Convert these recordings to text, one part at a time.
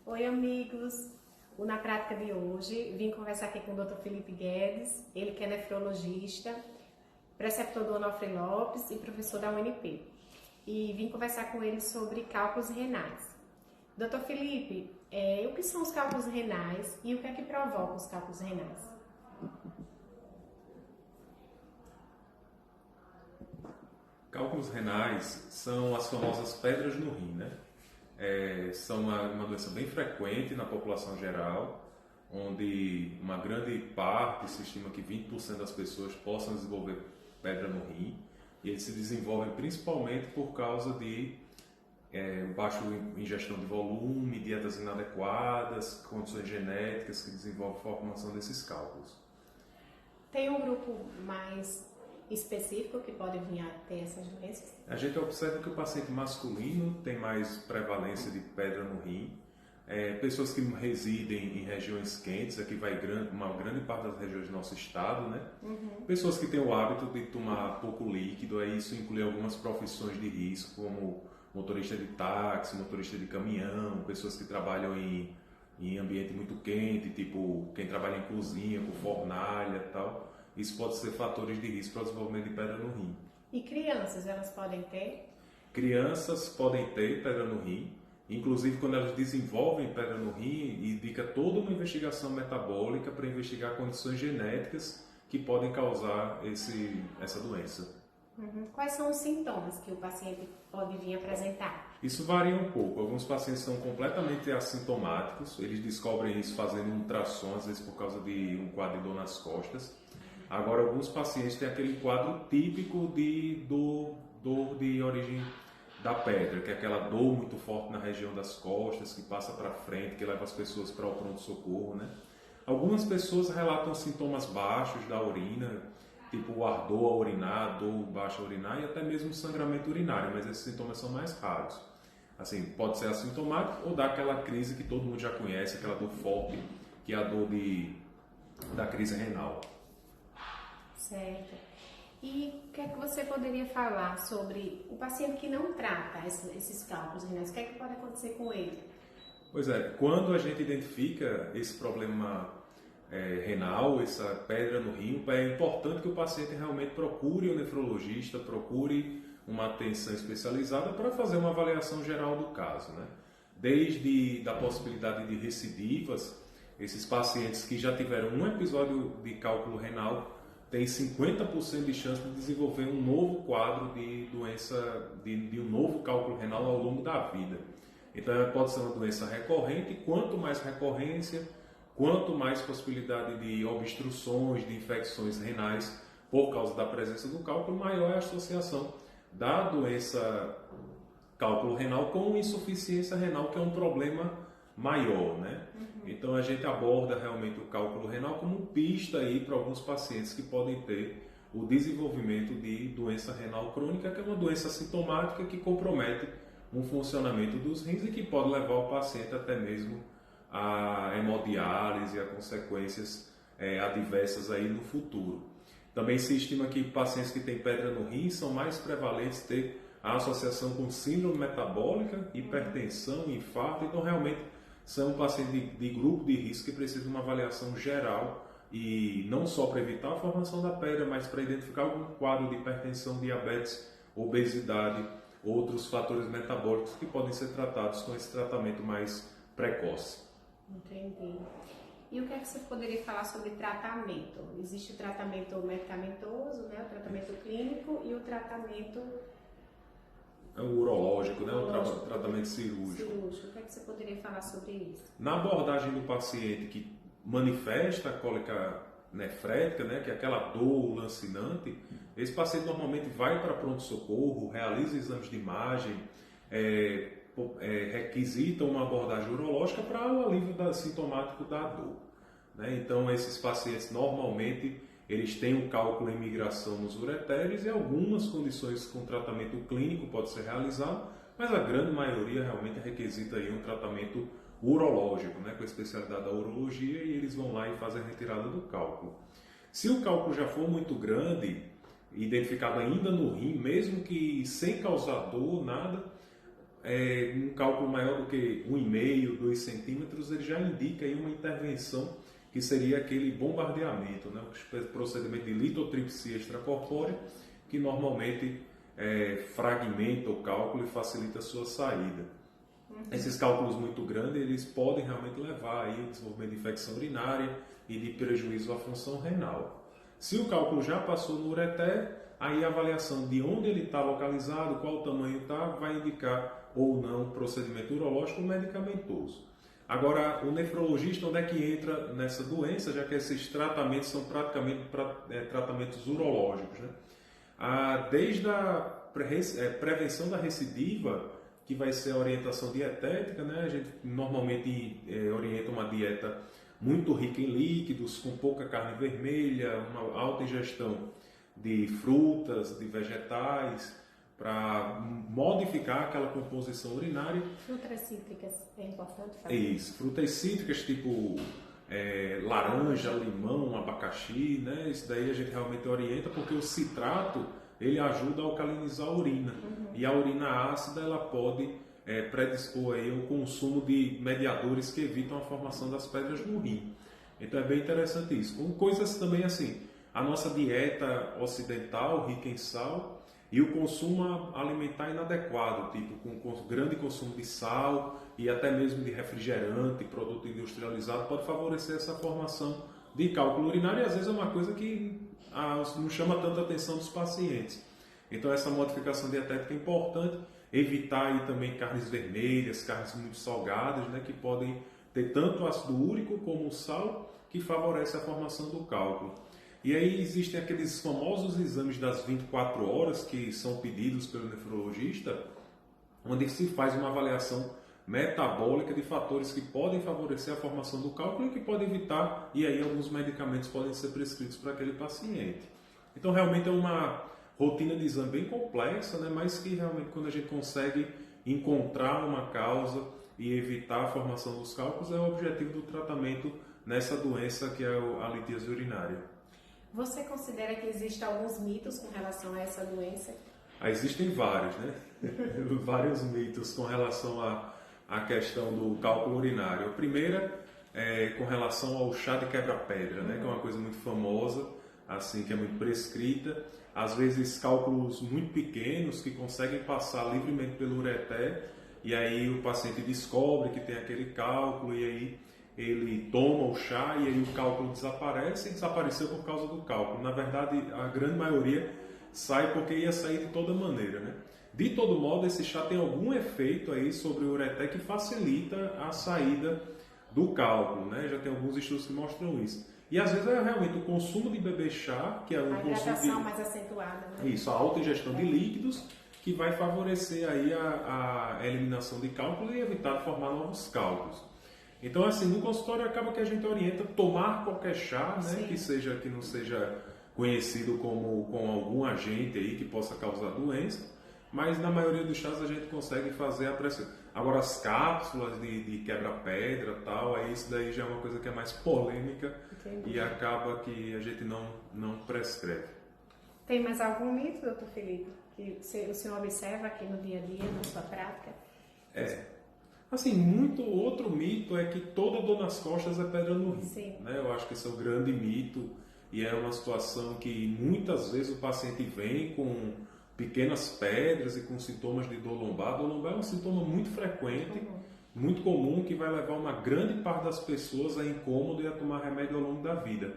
Oi, amigos! Na prática de hoje, vim conversar aqui com o Dr. Felipe Guedes, ele que é nefrologista, preceptor do Onofre Lopes e professor da UNP. E vim conversar com ele sobre cálculos renais. Dr. Felipe, o que são os cálculos renais e o que é que provoca os cálculos renais? Cálculos renais são as famosas pedras no rim, né? São uma doença bem frequente na população geral, onde uma grande parte, se estima que 20% das pessoas possam desenvolver pedra no rim, e eles se desenvolvem principalmente por causa de baixa ingestão de volume, dietas inadequadas, condições genéticas que desenvolvem a formação desses cálculos. Tem um grupo mais específico que pode vir a ter essas doenças? A gente observa que o paciente masculino tem mais prevalência de pedra no rim. Pessoas que residem em regiões quentes, aqui vai uma grande parte das regiões do nosso estado, né? Pessoas que têm o hábito de tomar pouco líquido, aí isso inclui algumas profissões de risco, como motorista de táxi, motorista de caminhão, pessoas que trabalham em ambiente muito quente, tipo quem trabalha em cozinha, com fornalha e tal. Isso pode ser fatores de risco para o desenvolvimento de pedra no rim. E crianças, elas podem ter? Crianças podem ter pedra no rim, inclusive quando elas desenvolvem pedra no rim, indica toda uma investigação metabólica para investigar condições genéticas que podem causar essa doença. Quais são os sintomas que o paciente pode vir apresentar? Isso varia um pouco. Alguns pacientes são completamente assintomáticos, eles descobrem isso fazendo um ultrassom, às vezes por causa de um quadro de dor nas costas. Agora, alguns pacientes têm aquele quadro típico de dor de origem da pedra, que é aquela dor muito forte na região das costas, que passa para frente, que leva as pessoas para o pronto-socorro, né? Algumas pessoas relatam sintomas baixos da urina, tipo ardor a urinar, dor baixa a urinar e até mesmo sangramento urinário, mas esses sintomas são mais raros. Assim, pode ser assintomático ou dar aquela crise que todo mundo já conhece, aquela dor forte, que é a dor da crise renal. Certo. E o que é que você poderia falar sobre o paciente que não trata esses cálculos renais? O que é que pode acontecer com ele? Pois é, quando a gente identifica esse problema renal, essa pedra no rim, é importante que o paciente realmente procure o nefrologista, procure uma atenção especializada para fazer uma avaliação geral do caso, né? Desde a possibilidade de recidivas, esses pacientes que já tiveram um episódio de cálculo renal tem 50% de chance de desenvolver um novo quadro de doença, de um novo cálculo renal ao longo da vida. Então, pode ser uma doença recorrente, e quanto mais recorrência, quanto mais possibilidade de obstruções, de infecções renais por causa da presença do cálculo, maior é a associação da doença cálculo renal com insuficiência renal, que é um problema maior, né? Então a gente aborda realmente o cálculo renal como pista aí para alguns pacientes que podem ter o desenvolvimento de doença renal crônica, que é uma doença sintomática que compromete um funcionamento dos rins e que pode levar o paciente até mesmo a hemodiálise e a consequências adversas aí no futuro. Também se estima que pacientes que têm pedra no rim são mais prevalentes ter a associação com síndrome metabólica, hipertensão, infarto. Então realmente são pacientes de grupo de risco que precisam de uma avaliação geral e não só para evitar a formação da pedra, mas para identificar algum quadro de hipertensão, diabetes, obesidade, outros fatores metabólicos que podem ser tratados com esse tratamento mais precoce. Entendi. E o que é que você poderia falar sobre tratamento? Existe o tratamento medicamentoso, né? O tratamento clínico e o tratamento O urológico, né? O tratamento cirúrgico. O que é que você poderia falar sobre isso? Na abordagem do paciente que manifesta a cólica nefrética, né, que é aquela dor lancinante, esse paciente normalmente vai para pronto-socorro, realiza exames de imagem, requisita uma abordagem urológica para o alívio sintomático da dor, né? Então, esses pacientes normalmente eles têm um cálculo em migração nos ureteres e algumas condições com tratamento clínico pode ser realizado, mas a grande maioria realmente requisita aí um tratamento urológico, né, com a especialidade da urologia, e eles vão lá e fazem a retirada do cálculo. Se o cálculo já for muito grande, identificado ainda no rim, mesmo que sem causar dor, nada, um cálculo maior do que 1,5, 2 centímetros, ele já indica aí uma intervenção que seria aquele bombardeamento, né? O procedimento de litotripsia extracorpórea, que normalmente fragmenta o cálculo e facilita a sua saída. Esses cálculos muito grandes, eles podem realmente levar aí ao desenvolvimento de infecção urinária e de prejuízo à função renal. Se o cálculo já passou no ureter, aí a avaliação de onde ele está localizado, qual o tamanho está, vai indicar ou não procedimento urológico ou medicamentoso. Agora, o nefrologista, onde é que entra nessa doença, já que esses tratamentos são praticamente tratamentos urológicos, né? Desde a prevenção da recidiva, que vai ser a orientação dietética, né? A gente normalmente orienta uma dieta muito rica em líquidos, com pouca carne vermelha, uma alta ingestão de frutas, de vegetais, para modificar aquela composição urinária. Frutas cítricas é importante fazer? Isso, frutas cítricas tipo laranja, limão, abacaxi, né? Isso daí a gente realmente orienta porque o citrato ele ajuda a alcalinizar a urina. E a urina ácida ela pode predispor aí o consumo de mediadores que evitam a formação das pedras no rim. Então é bem interessante isso. Com coisas também assim, a nossa dieta ocidental rica em sal e o consumo alimentar inadequado, tipo com grande consumo de sal e até mesmo de refrigerante, produto industrializado, pode favorecer essa formação de cálculo urinário e às vezes é uma coisa que não chama tanta atenção dos pacientes. Então essa modificação dietética é importante, evitar aí também carnes vermelhas, carnes muito salgadas, né, que podem ter tanto ácido úrico como o sal, que favorece a formação do cálculo. E aí existem aqueles famosos exames das 24 horas que são pedidos pelo nefrologista, onde se faz uma avaliação metabólica de fatores que podem favorecer a formação do cálculo e que podem evitar, e aí alguns medicamentos podem ser prescritos para aquele paciente. Então realmente é uma rotina de exame bem complexa, né? Mas que realmente quando a gente consegue encontrar uma causa e evitar a formação dos cálculos é o objetivo do tratamento nessa doença que é a litíase urinária. Você considera que existem alguns mitos com relação a essa doença? Existem vários, né? Vários mitos com relação à questão do cálculo urinário. A primeira é com relação ao chá de quebra-pedra, né? Que é uma coisa muito famosa, assim, que é muito prescrita. Às vezes cálculos muito pequenos que conseguem passar livremente pelo ureter e aí o paciente descobre que tem aquele cálculo e aí ele toma o chá e aí o cálculo desaparece e desapareceu por causa do cálculo. Na verdade, a grande maioria sai porque ia sair de toda maneira, né? De todo modo, esse chá tem algum efeito aí sobre o ureter que facilita a saída do cálculo, né? Já tem alguns estudos que mostram isso. E às vezes é realmente o consumo de beber chá, que é um consumo hidratação mais acentuada, né? Isso, a alta ingestão de líquidos, que vai favorecer aí a eliminação de cálculo e evitar formar novos cálculos. Então, assim, no consultório acaba que a gente orienta tomar qualquer chá, né, que não seja conhecido com algum agente aí que possa causar doença, mas na maioria dos chás a gente consegue fazer a pressão. Agora, as cápsulas de quebra-pedra e tal, aí isso daí já é uma coisa que é mais polêmica. Entendi. E acaba que a gente não prescreve. Tem mais algum mito, doutor Felipe, que o senhor observa aqui no dia a dia, na sua prática? Assim, muito outro mito é que toda dor nas costas é pedra no rim. Sim. Né? Eu acho que esse é o grande mito e é uma situação que muitas vezes o paciente vem com pequenas pedras e com sintomas de dor lombar. Dor lombar é um sintoma muito frequente, muito comum, que vai levar uma grande parte das pessoas a incômodo e a tomar remédio ao longo da vida.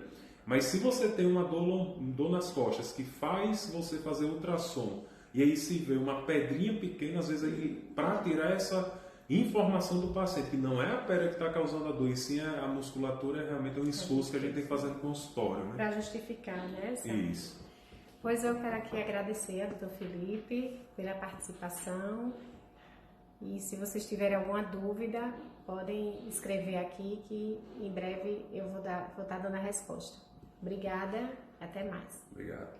Mas se você tem uma dor nas costas que faz você fazer ultrassom e aí se vê uma pedrinha pequena, às vezes para tirar essa informação do paciente, que não é a pedra que está causando a dor, e sim a musculatura, realmente é um esforço que a gente tem que fazer no consultório. Né? Para justificar, né? Isso. Pois eu quero aqui agradecer ao doutor Felipe pela participação. E se vocês tiverem alguma dúvida, podem escrever aqui que em breve eu vou estar dando a resposta. Obrigada, até mais. Obrigado.